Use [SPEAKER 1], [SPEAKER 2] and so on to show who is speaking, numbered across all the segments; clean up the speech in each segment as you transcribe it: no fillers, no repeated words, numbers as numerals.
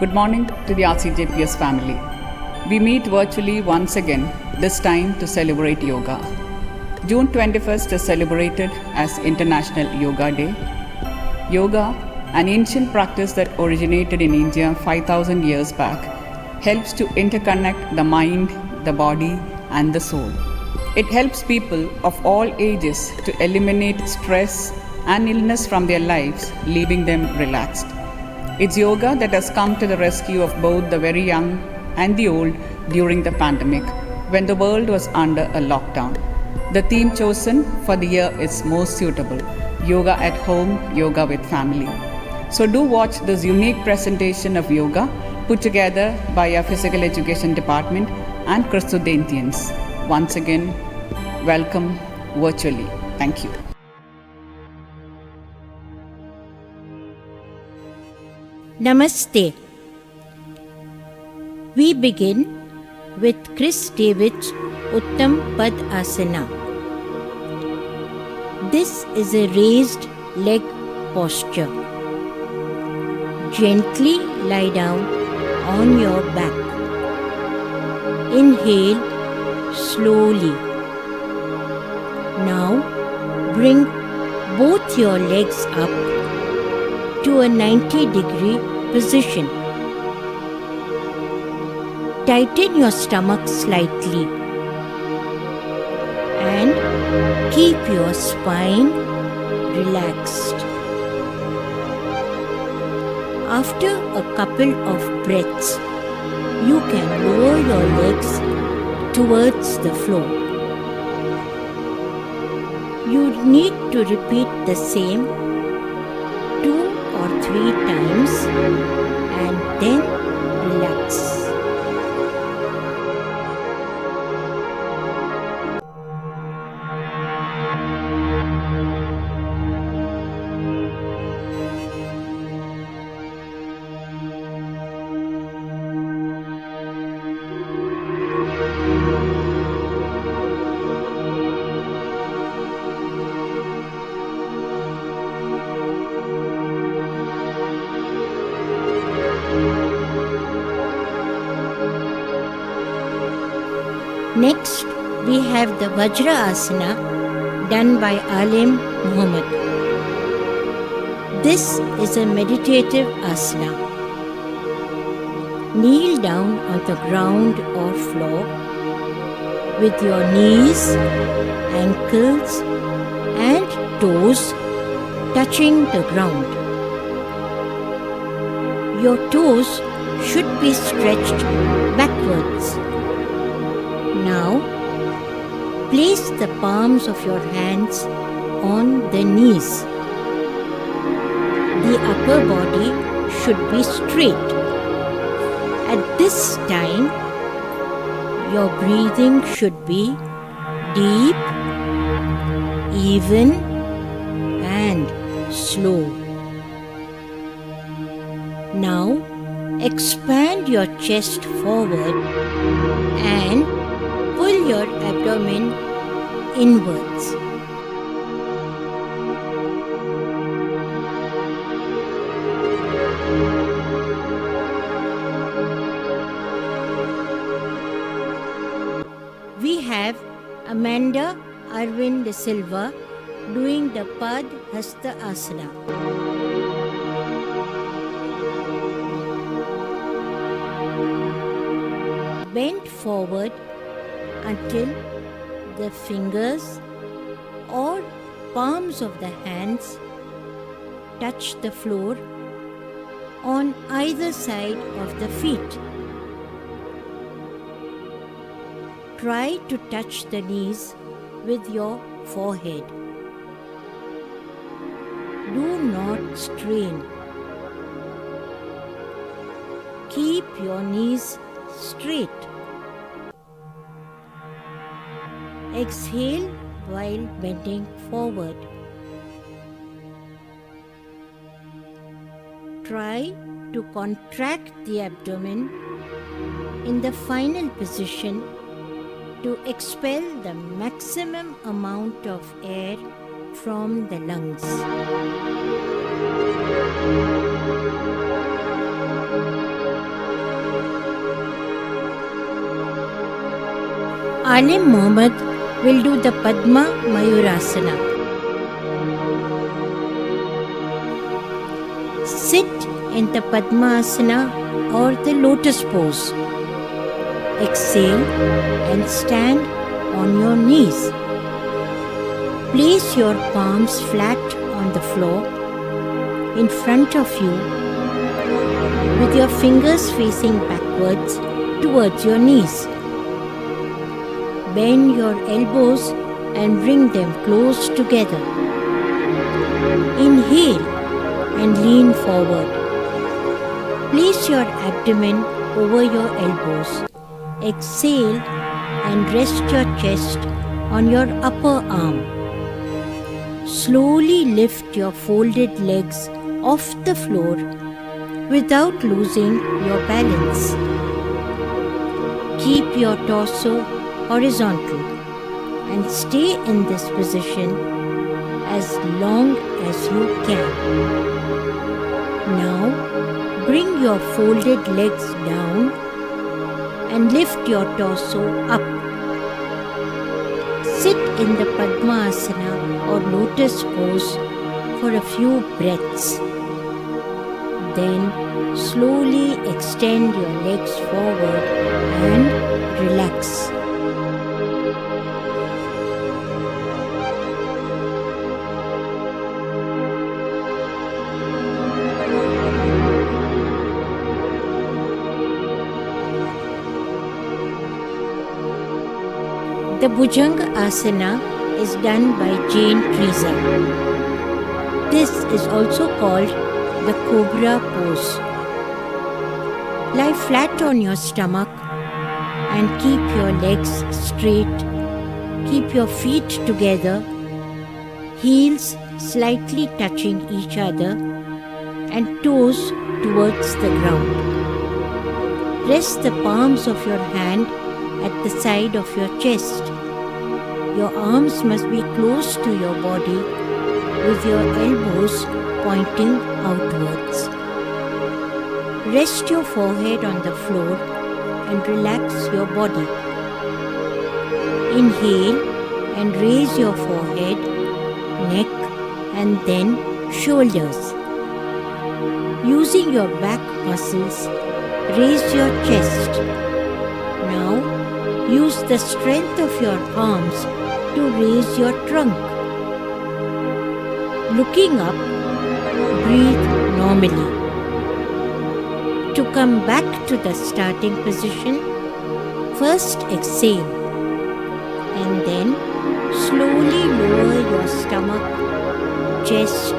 [SPEAKER 1] Good morning to the RCJPS family. We meet virtually once again, this time to celebrate yoga. June 21st is celebrated as International Yoga Day. Yoga, an ancient practice that originated in India 5,000 years back, helps to interconnect the mind, the body, and the soul. It helps people of all ages to eliminate stress and illness from their lives, leaving them relaxed. It's yoga that has come to the rescue of both the very young and the old during the pandemic, when the world was under a lockdown. The theme chosen for the year is most suitable: yoga at home, yoga with family. So do watch this unique presentation of yoga put together by our physical education department and Christodentians. Once again, welcome virtually. Thank you.
[SPEAKER 2] Namaste. We begin with Chris David's Uttam Pad Asana. This is a raised leg posture. Gently lie down on your back. Inhale slowly. Now bring both your legs up to a 90-degree position. Tighten your stomach slightly and keep your spine relaxed. After a couple of breaths, you can lower your legs towards the floor. You need to repeat the same 2 or 3 times and then relax. Next, we have the Vajra Asana done by Alim Muhammad. This is a meditative asana. Kneel down on the ground or floor with your knees, ankles, and toes touching the ground. Your toes should be stretched backwards. Now, place the palms of your hands on the knees. The upper body should be straight. At this time, your breathing should be deep, even, and slow. Now, expand your chest forward and pull your abdomen inwards. We have Amanda Arvind De Silva doing the Pad Hasta Asana. Bend forward until the fingers or palms of the hands touch the floor on either side of the feet. Try to touch the knees with your forehead. Do not strain. Keep your knees straight. Exhale while bending forward. Try to contract the abdomen in the final position to expel the maximum amount of air from the lungs. Alim Mohammed will do the Padma Mayurasana. Sit in the Padmasana or the lotus pose. Exhale and stand on your knees. Place your palms flat on the floor in front of you with your fingers facing backwards towards your knees. Bend your elbows and bring them close together. Inhale and lean forward. Place your abdomen over your elbows. Exhale and rest your chest on your upper arm. Slowly lift your folded legs off the floor without losing your balance. Keep your torso horizontal and stay in this position as long as you can. Now, bring your folded legs down and lift your torso up. Sit in the Padmasana or lotus pose for a few breaths. Then slowly extend your legs forward and relax. The Bhujanga Asana is done by Jane Treaser. This is also called the Cobra pose. Lie flat on your stomach and keep your legs straight. Keep your feet together, heels slightly touching each other and toes towards the ground. Rest the palms of your hand at the side of your chest. Your arms must be close to your body with your elbows pointing outwards. Rest your forehead on the floor and relax your body. Inhale and raise your forehead, neck and then shoulders. Using your back muscles, raise your chest. Now, use the strength of your arms to raise your trunk. Looking up, breathe normally. To come back to the starting position, first exhale and then slowly lower your stomach, chest,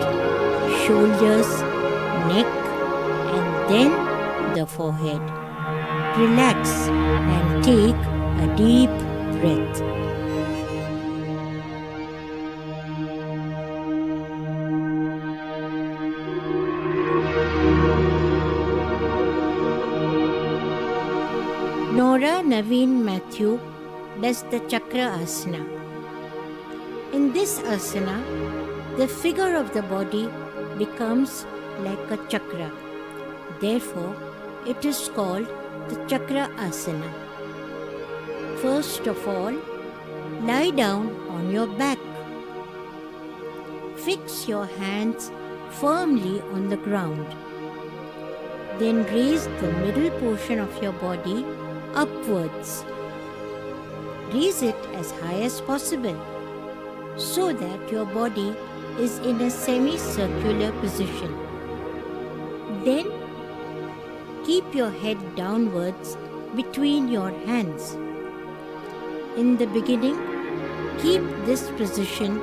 [SPEAKER 2] shoulders, neck and then the forehead. Relax and take a deep breath. Nora Naveen Matthew does the Chakra Asana. In this asana, the figure of the body becomes like a chakra. Therefore, it is called the Chakra Asana. First of all, lie down on your back. Fix your hands firmly on the ground. Then raise the middle portion of your body upwards. Raise it as high as possible so that your body is in a semicircular position. Then keep your head downwards between your hands. In the beginning, keep this position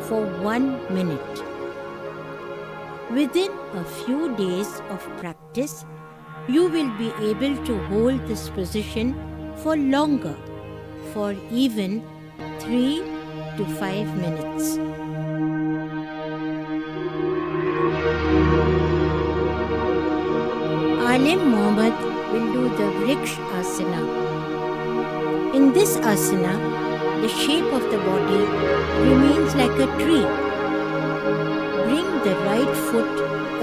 [SPEAKER 2] for 1 minute. Within a few days of practice, you will be able to hold this position for longer, for even 3 to 5 minutes. Alim Mohammed will do the Vriksha Asana. In this asana, the shape of the body remains like a tree. Bring the right foot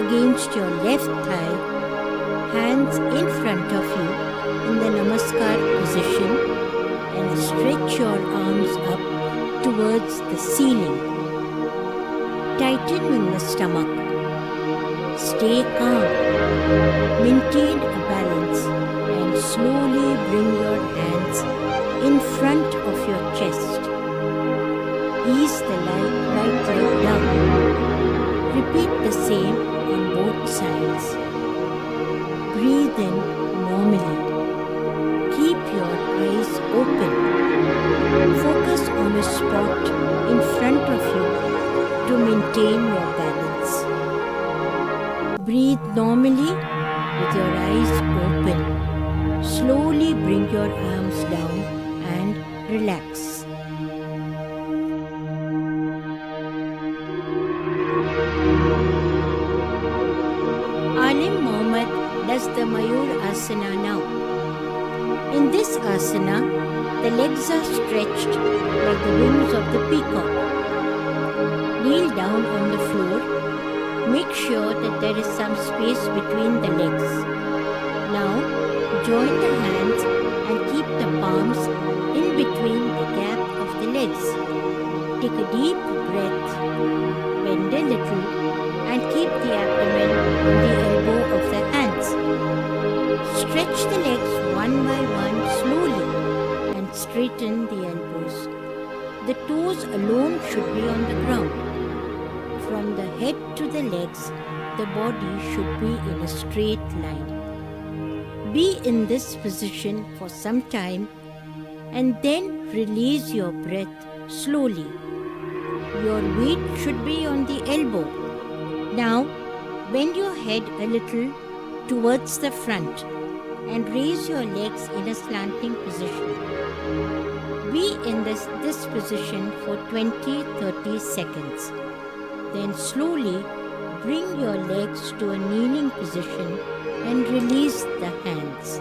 [SPEAKER 2] against your left thigh, hands in front of you in the Namaskar position, and stretch your arms up towards the ceiling. Tighten in the stomach. Stay calm. Maintain a balance and slowly bring your hands in front of your chest. Ease the right leg down. Repeat the same on both sides. Breathe in normally. Keep your eyes open. Focus on a spot in front of you to maintain your balance. Breathe normally with your eyes open. Slowly bring your arms down and relax. Alim Mohammed does the Mayur Asana now. In this asana, the legs are stretched like the wings of the peacock. Kneel down on the floor. Make sure that there is some space between the legs. Now, join the hands and keep the palms in between the gap of the legs. Take a deep breath, bend a little, and keep the abdomen on the elbow of the hands. Stretch the legs one by one slowly and straighten the elbows. The toes alone should be on the ground. From the head to the legs, the body should be in a straight line. Be in this position for some time and then release your breath slowly. Your weight should be on the elbow. Now, bend your head a little towards the front and raise your legs in a slanting position. Be in this position for 20-30 seconds. Then slowly bring your legs to a kneeling position and release the hands.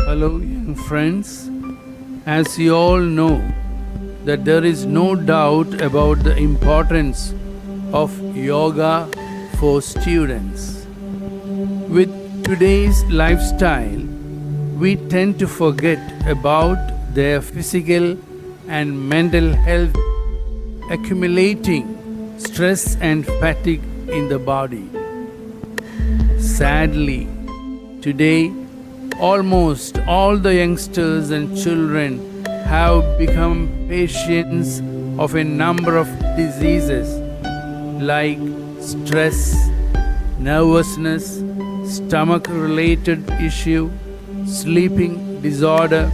[SPEAKER 3] Hello, young friends. As you all know, that there is no doubt about the importance of yoga for students. With today's lifestyle, we tend to forget about their physical and mental health, accumulating stress and fatigue in the body. Sadly, today, almost all the youngsters and children have become patients of a number of diseases like stress, nervousness, stomach-related issue, sleeping disorder,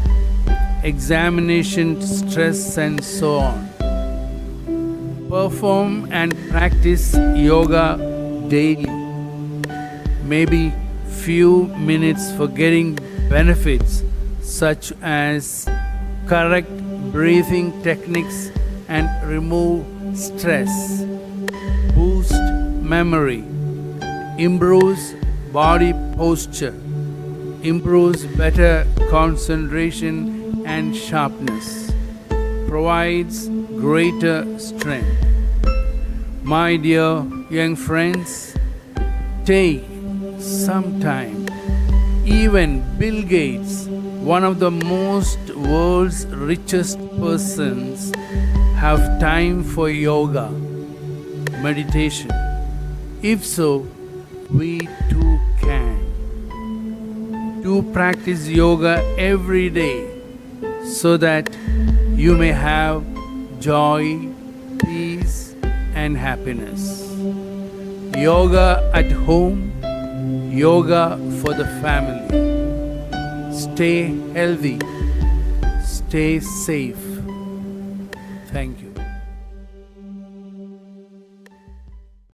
[SPEAKER 3] examination stress, and so on. Perform and practice yoga daily. maybe few minutes for getting benefits such as correct breathing techniques and remove stress, boost memory, improves body posture, improves better concentration and sharpness, provides greater strength. My dear young friends, take some time. Even Bill Gates, one of the most world's richest persons, have time for yoga, meditation. If so, we too can. Do practice yoga every day so that you may have joy, peace, and happiness. Yoga at home, yoga for the family. Stay healthy, stay safe. Thank you.